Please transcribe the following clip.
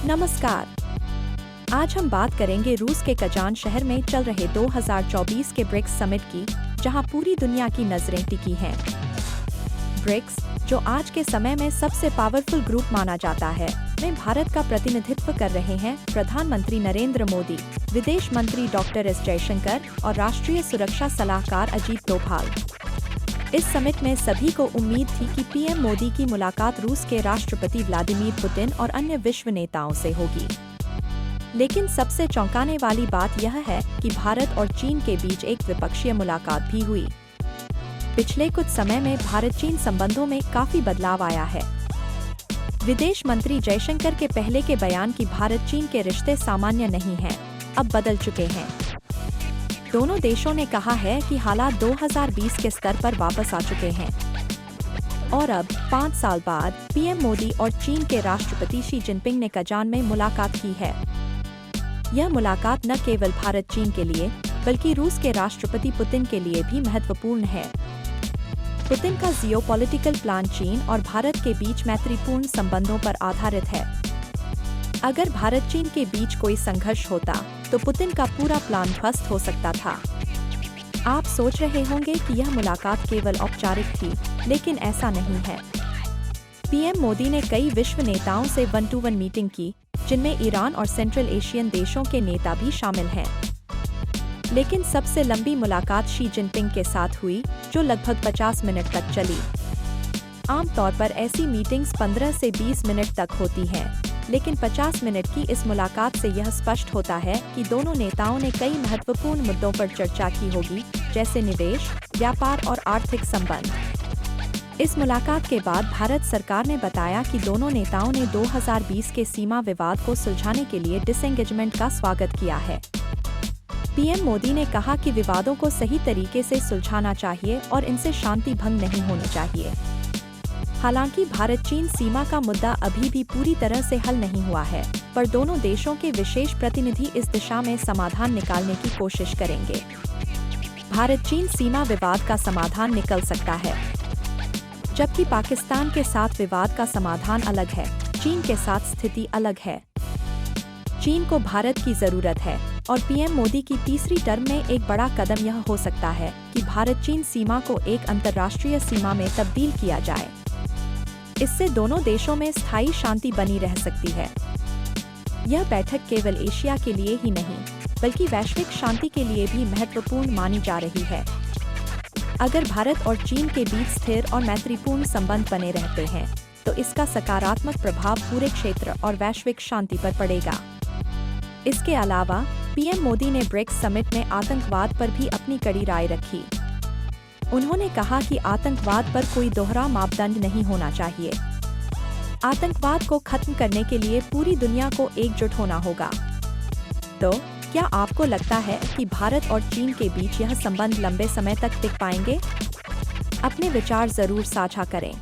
नमस्कार। आज हम बात करेंगे रूस के कजान शहर में चल रहे 2024 के ब्रिक्स समिट की, जहां पूरी दुनिया की नजरें टिकी हैं। ब्रिक्स, जो आज के समय में सबसे पावरफुल ग्रुप माना जाता है, में भारत का प्रतिनिधित्व कर रहे हैं प्रधानमंत्री नरेंद्र मोदी, विदेश मंत्री डॉक्टर एस जयशंकर और राष्ट्रीय सुरक्षा सलाहकार अजीत डोभाल। इस समिट में सभी को उम्मीद थी कि पीएम मोदी की मुलाकात रूस के राष्ट्रपति व्लादिमीर पुतिन और अन्य विश्व नेताओं से होगी। लेकिन सबसे चौंकाने वाली बात यह है कि भारत और चीन के बीच एक द्विपक्षीय मुलाकात भी हुई। पिछले कुछ समय में भारत-चीन संबंधों में काफी बदलाव आया है। विदेश मंत्री जयशंकर के पहले के बयान कि भारत-चीन के रिश्ते सामान्य नहीं हैं, अब बदल चुके हैं। दोनों देशों ने कहा है कि हालात 2020 के स्तर पर वापस आ चुके हैं और अब 5 साल बाद पीएम मोदी और चीन के राष्ट्रपति शी जिनपिंग ने कजान में मुलाकात की है। यह मुलाकात न केवल भारत-चीन के लिए, बल्कि रूस के राष्ट्रपति पुतिन के लिए भी महत्वपूर्ण है। पुतिन का जियोपॉलिटिकल प्लान चीन और भारत के बीच मैत्रीपूर्ण संबंधों पर आधारित है। अगर भारत-चीन के बीच कोई संघर्ष होता, तो पुतिन का पूरा प्लान ध्वस्त हो सकता था। आप सोच रहे होंगे कि यह मुलाकात केवल औपचारिक थी, लेकिन ऐसा नहीं है। पीएम मोदी ने कई विश्व नेताओं से 1-to-1 मीटिंग की, जिनमें ईरान और सेंट्रल एशियन देशों के नेता भी शामिल हैं। लेकिन सबसे लंबी मुलाकात शी जिनपिंग के साथ हुई, जो लगभग 50 मिनट तक चली। आमतौर पर ऐसी मीटिंग्स 15 से 20 मिनट तक होती हैं, लेकिन 50 मिनट की इस मुलाकात से यह स्पष्ट होता है कि दोनों नेताओं ने कई महत्वपूर्ण मुद्दों पर चर्चा की होगी, जैसे निवेश, व्यापार और आर्थिक संबंध। इस मुलाकात के बाद भारत सरकार ने बताया कि दोनों नेताओं ने 2020 के सीमा विवाद को सुलझाने के लिए डिसएंगेजमेंट का स्वागत किया है। पीएम मोदी ने कहा कि विवादों को सही तरीके से सुलझाना चाहिए और इनसे शांति भंग नहीं होनी चाहिए। हालांकि भारत-चीन सीमा का मुद्दा अभी भी पूरी तरह से हल नहीं हुआ है, पर दोनों देशों के विशेष प्रतिनिधि इस दिशा में समाधान निकालने की कोशिश करेंगे। भारत-चीन सीमा विवाद का समाधान निकल सकता है, जबकि पाकिस्तान के साथ विवाद का समाधान अलग है। चीन के साथ स्थिति अलग है। चीन को भारत की जरूरत है और पीएम मोदी की तीसरी टर्म में एक बड़ा कदम यह हो सकता है कि भारत-चीन सीमा को एक अंतर्राष्ट्रीय सीमा में तब्दील किया जाए। इससे दोनों देशों में स्थायी शांति बनी रह सकती है। यह बैठक केवल एशिया के लिए ही नहीं, बल्कि वैश्विक शांति के लिए भी महत्वपूर्ण मानी जा रही है। अगर भारत और चीन के बीच स्थिर और मैत्रीपूर्ण संबंध बने रहते हैं, तो इसका सकारात्मक प्रभाव पूरे क्षेत्र और वैश्विक शांति पर पड़ेगा। इसके अलावा पीएम मोदी ने ब्रिक्स समिट में आतंकवाद पर भी अपनी कड़ी राय रखी। उन्होंने कहा कि आतंकवाद पर कोई दोहरा मापदंड नहीं होना चाहिए। आतंकवाद को खत्म करने के लिए पूरी दुनिया को एकजुट होना होगा। तो क्या आपको लगता है कि भारत और चीन के बीच यह संबंध लंबे समय तक टिक पाएंगे? अपने विचार जरूर साझा करें।